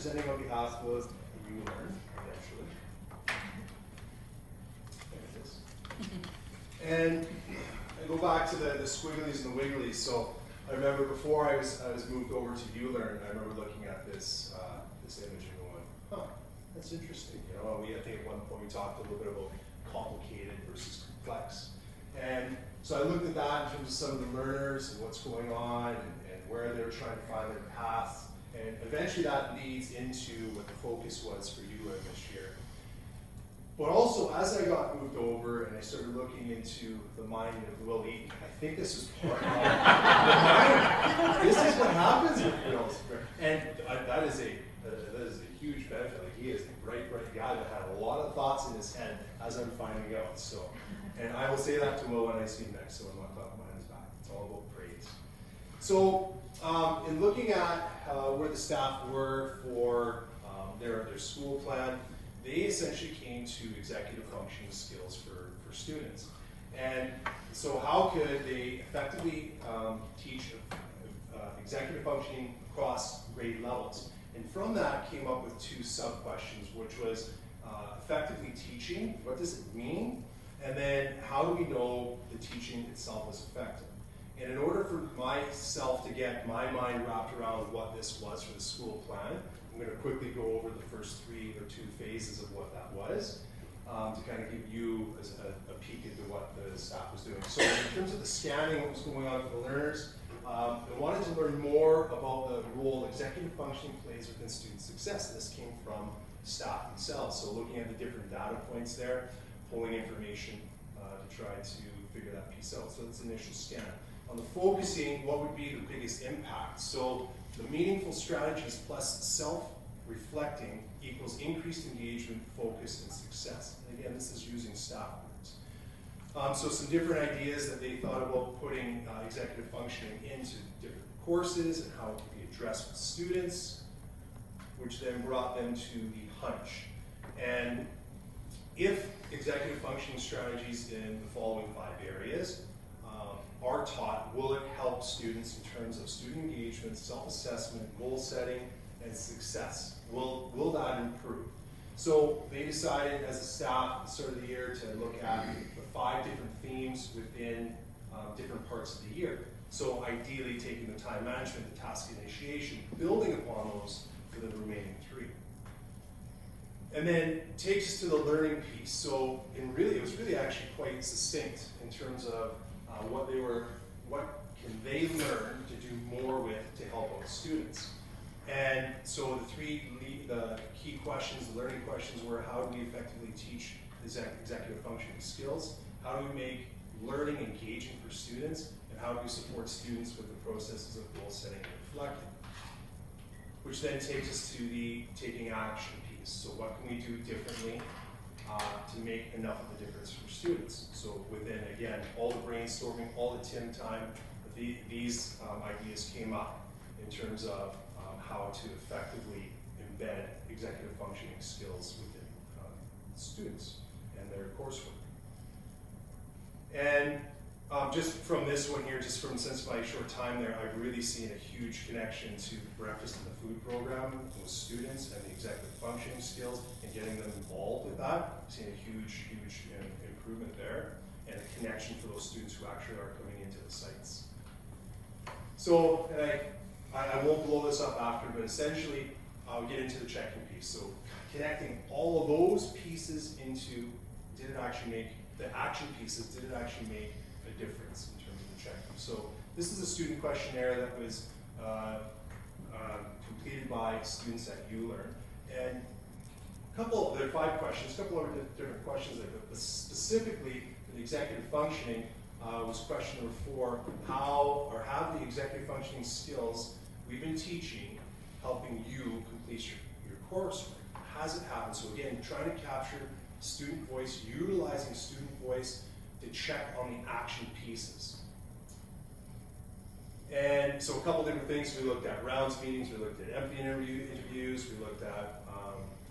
presenting on behalf of YouLearn, eventually. And I go back to the squigglies and the wigglies. So I remember before I was moved over to YouLearn, I remember looking at this this image and going, huh, that's interesting. You know, I think at one point we talked a little bit about complicated versus complex. And so I looked at that in terms of some of the learners and what's going on and where they're trying to find their paths. And eventually that leads into what the focus was for YouLearn this year. But also, as I got moved over and I started looking into the mind of Will Eaton, I think this is part of the mind. This is what happens with Will. And that is a huge benefit. Like, he is a bright guy that had a lot of thoughts in his head as I'm finding out. So, and I will say that to Will when I see him next, so I'm not clapping behind his back. It's all about praise. So, in looking at where the staff were for their school plan, they essentially came to executive functioning skills for students. And so how could they effectively teach executive functioning across grade levels? And from that came up with two sub-questions, which was effectively teaching, what does it mean? And then how do we know the teaching itself is effective? And in order for myself to get my mind wrapped around what this was for the school plan, I'm going to quickly go over the first three or two phases of what that was to kind of give you a peek into what the staff was doing. So in terms of the scanning, what was going on for the learners, I wanted to learn more about the role executive functioning plays within student success. And this came from staff themselves. So looking at the different data points there, pulling information to try to figure that piece out. So that's the initial scan. On the focusing, what would be the biggest impact? So the meaningful strategies plus self-reflecting equals increased engagement, focus, and success. And again, this is using staff words. So some different ideas that they thought about putting executive functioning into different courses and how it could be addressed with students, which then brought them to the hunch. And if executive functioning strategies in the following 5 areas are taught, will it help students in terms of student engagement, self-assessment, goal setting, and success? Will that improve? So they decided as a staff at the start of the year to look at the 5 different themes within different parts of the year. So ideally taking the time management, the task initiation, building upon those for the remaining 3. And then takes us to the learning piece. So it was really actually quite succinct in terms of what can they learn to do more with to help out students. And so the key questions, the learning questions were, how do we effectively teach executive functioning skills? How do we make learning engaging for students? And how do we support students with the processes of goal setting and reflecting? Which then takes us to the taking action piece. So what can we do differently to make enough of a difference for students? So within, again, all the brainstorming, all the Tim time, these ideas came up in terms of how to effectively embed executive functioning skills within students and their coursework. And just from this one here, since my short time there, I've really seen a huge connection to breakfast and the food program with students and the executive functioning skills and getting them involved with that. I've seen a huge improvement there and a connection for those students who actually are coming into the sites. So, and I won't blow this up after, but essentially I'll get into the checking piece. So connecting all of those pieces into, did it actually make, the action pieces, did it actually make a difference in terms of the checking? So this is a student questionnaire that was completed by students at YouLearn. And there are 5 questions, a couple of different questions there, but specifically for the executive functioning was question number 4, how or have the executive functioning skills we've been teaching helping you complete your coursework? Has it happened? So again, trying to capture student voice, utilizing student voice to check on the action pieces. And so a couple different things. We looked at rounds meetings, we looked at empty interviews, we looked at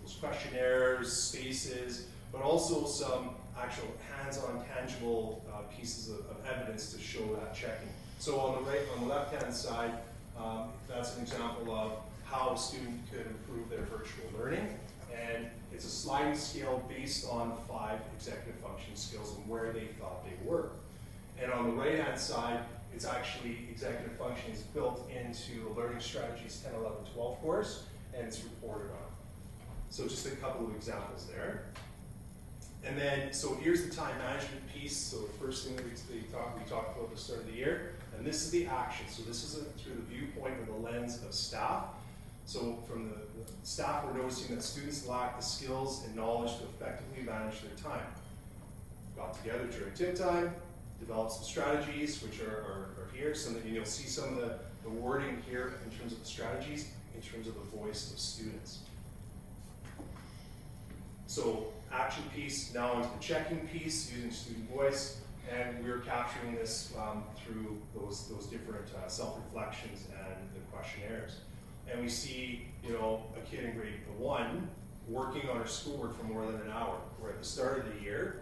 those questionnaires, spaces, but also some actual hands-on, tangible pieces of evidence to show that checking. So on the left-hand side, that's an example of how a student could improve their virtual learning. And it's a sliding scale based on 5 executive function skills and where they thought they were. And on the right-hand side, it's actually executive function is built into the Learning Strategies 10, 11, 12 course, and it's reported on. So just a couple of examples there. And then, so here's the time management piece. So the first thing that we talked about at the start of the year, and this is the action. So this is through the viewpoint or the lens of staff. So from the staff, we're noticing that students lack the skills and knowledge to effectively manage their time. Got together during tip time, developed some strategies, which are here. So that you'll see some of the wording here in terms of the strategies, in terms of the voice of students. So action piece, now into the checking piece, using student voice, and we're capturing this through those different self-reflections and the questionnaires. And we see, a kid in grade 1 working on her schoolwork for more than an hour, where at the start of the year,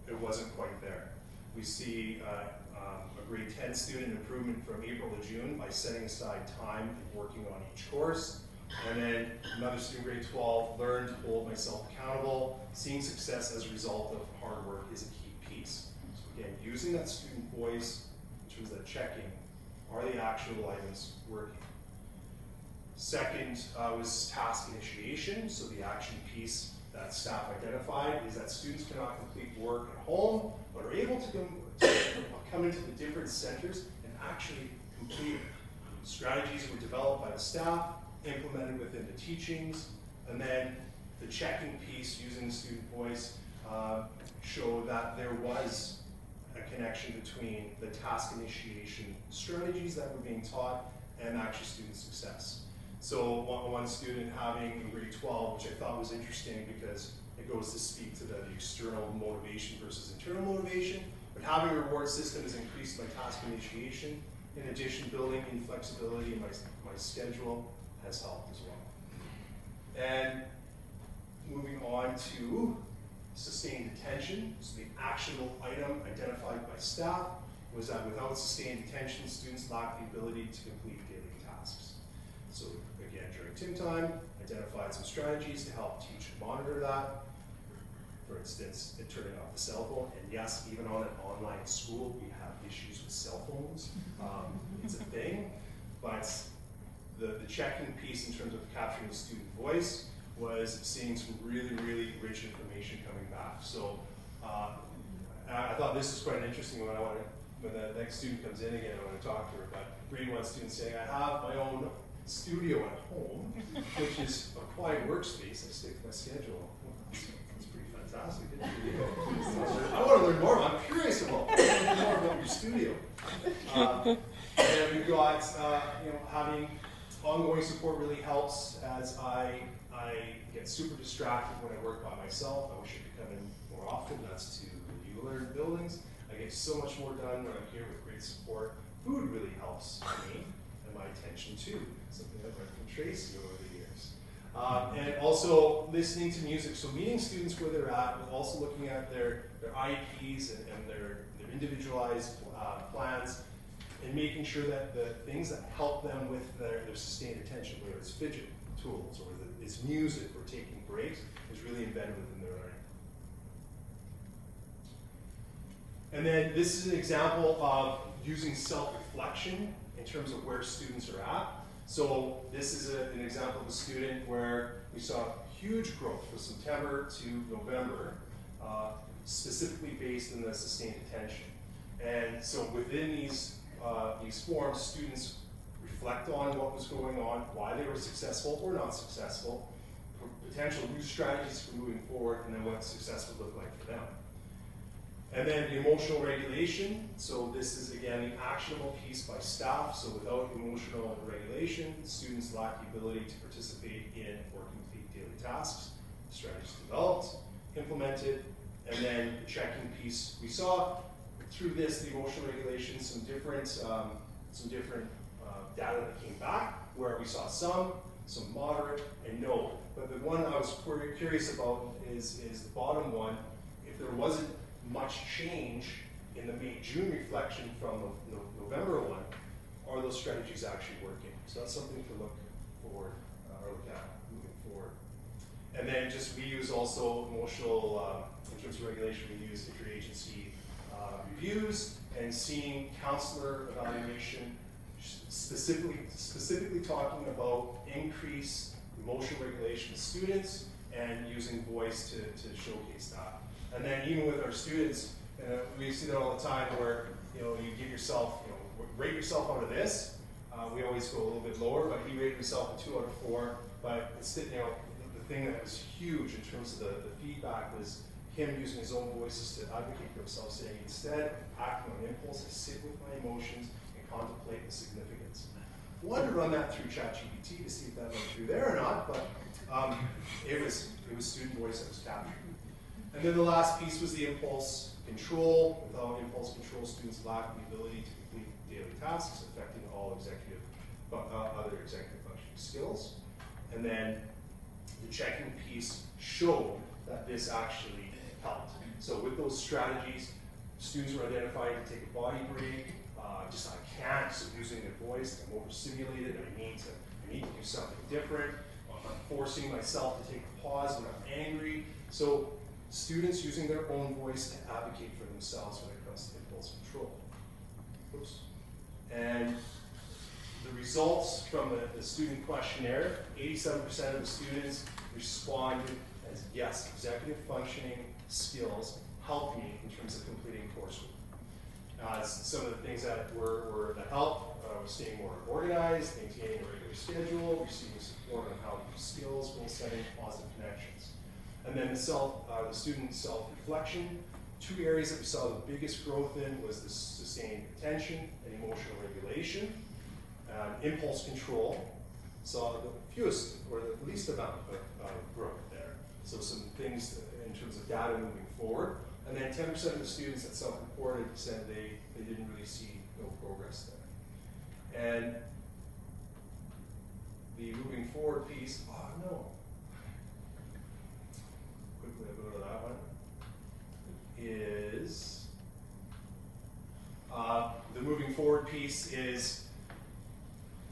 it wasn't quite there. We see a grade 10 student improvement from April to June by setting aside time and working on each course. And then another student, grade 12, learned to hold myself accountable. Seeing success as a result of hard work is a key piece. So again, using that student voice in terms of that checking, are the actionable items working? Second was task initiation. So the action piece that staff identified is that students cannot complete work at home, but are able to come into the different centers and actually complete it. Strategies were developed by the staff, implemented within the teachings, and then the checking piece using the student voice showed that there was a connection between the task initiation strategies that were being taught and actual student success. So one student having in grade 12, which I thought was interesting because it goes to speak to the external motivation versus internal motivation, but having a reward system is increased by task initiation. In addition, building in flexibility in my schedule has helped as well. And moving on to sustained attention. So the actionable item identified by staff was that without sustained attention, students lack the ability to complete daily tasks. So again, during TIM time, identified some strategies to help teach and monitor that. For instance, turning off the cell phone. And yes, even on an online school, we have issues with cell phones. It's a thing, but the checking piece in terms of capturing the student voice was seeing some really, really rich information coming back. So I thought this is quite an interesting one. When the next student comes in again, I want to talk to her. But grade 1 student saying, I have my own studio at home, which is a quiet workspace. I stick to my schedule. That's pretty fantastic. I want to learn more. I'm curious about more about your studio. And we've got, having ongoing support really helps as I get super distracted when I work by myself. I wish I could come in more often. That's to the YouLearn buildings. I get so much more done when I'm here with great support. Food really helps me and my attention too. Something I've learned from Tracy over the years. And also listening to music. So meeting students where they're at, but also looking at their IEPs and their individualized plans, and making sure that the things that help them with their sustained attention, whether it's fidget tools or it's music or taking breaks, is really embedded within their learning. And then this is an example of using self-reflection in terms of where students are at. So this is an example of a student where we saw huge growth from September to November, specifically based in the sustained attention. And so within these forms, students reflect on what was going on, why they were successful or not successful, potential new strategies for moving forward, and then what success would look like for them. And then the emotional regulation. So this is, again, the actionable piece by staff. So without emotional regulation, students lack the ability to participate in or complete daily tasks. Strategies developed, implemented, and then the checking piece. We saw through this, the emotional regulation, some different data that came back, where we saw some moderate, and no. But the one I was curious about is the bottom one. If there wasn't much change in the May-June reflection from the November one, are those strategies actually working? So that's something to look forward look at moving forward. And then just we use also emotional, in terms of regulation, we use interagency reviews and seeing counselor evaluation, specifically talking about increased emotional regulation of students and using voice to showcase that. And then even with our students, we see that all the time where you give yourself, rate yourself out of this. We always go a little bit lower, but he rated himself a 2 out of 4. But it's the thing that was huge in terms of the feedback was him using his own voices to advocate for himself, saying instead of acting on impulse, I sit with my emotions and contemplate the significance. I wanted to run that through ChatGPT to see if that went through there or not, but it was student voice that was captured. And then the last piece was the impulse control. Without impulse control, students lack the ability to complete daily tasks, affecting all other executive functioning skills. And then the checking piece showed that this actually helped. So with those strategies, students were identifying to take a body break. I can't, so using their voice, I'm overstimulated, I need to do something different. I'm forcing myself to take a pause when I'm angry. So students using their own voice to advocate for themselves when it comes to impulse control. Oops. And the results from the student questionnaire, 87% of the students responded as yes, executive functioning skills helped me in terms of completing coursework. Some of the things that that helped was staying more organized, maintaining a regular schedule, receiving support on how to use skills, goal setting, positive connections. And then the student self-reflection. 2 areas that we saw the biggest growth in was the sustained attention and emotional regulation. Impulse control saw the fewest or the least amount of growth there. So some things in terms of data moving forward. And then 10% of the students that self-reported said they didn't really see no progress there. And the moving forward piece, quickly I'll go to that one, is the moving forward piece is,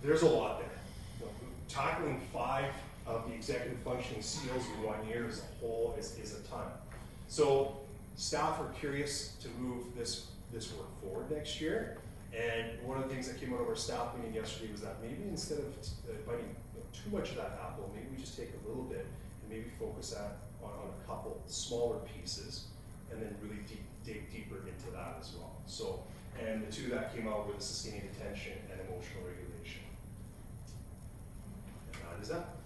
there's a lot there. Tackling 5 of the executive functioning skills in 1 year as a whole is a ton. So staff are curious to move this work forward next year. And one of the things that came out of our staff meeting yesterday was that maybe instead of biting too much of that apple, maybe we just take a little bit and maybe focus on a couple smaller pieces and then really dig deeper into that as well. So, and the 2 that came out were the sustained attention and emotional regulation. And that is that.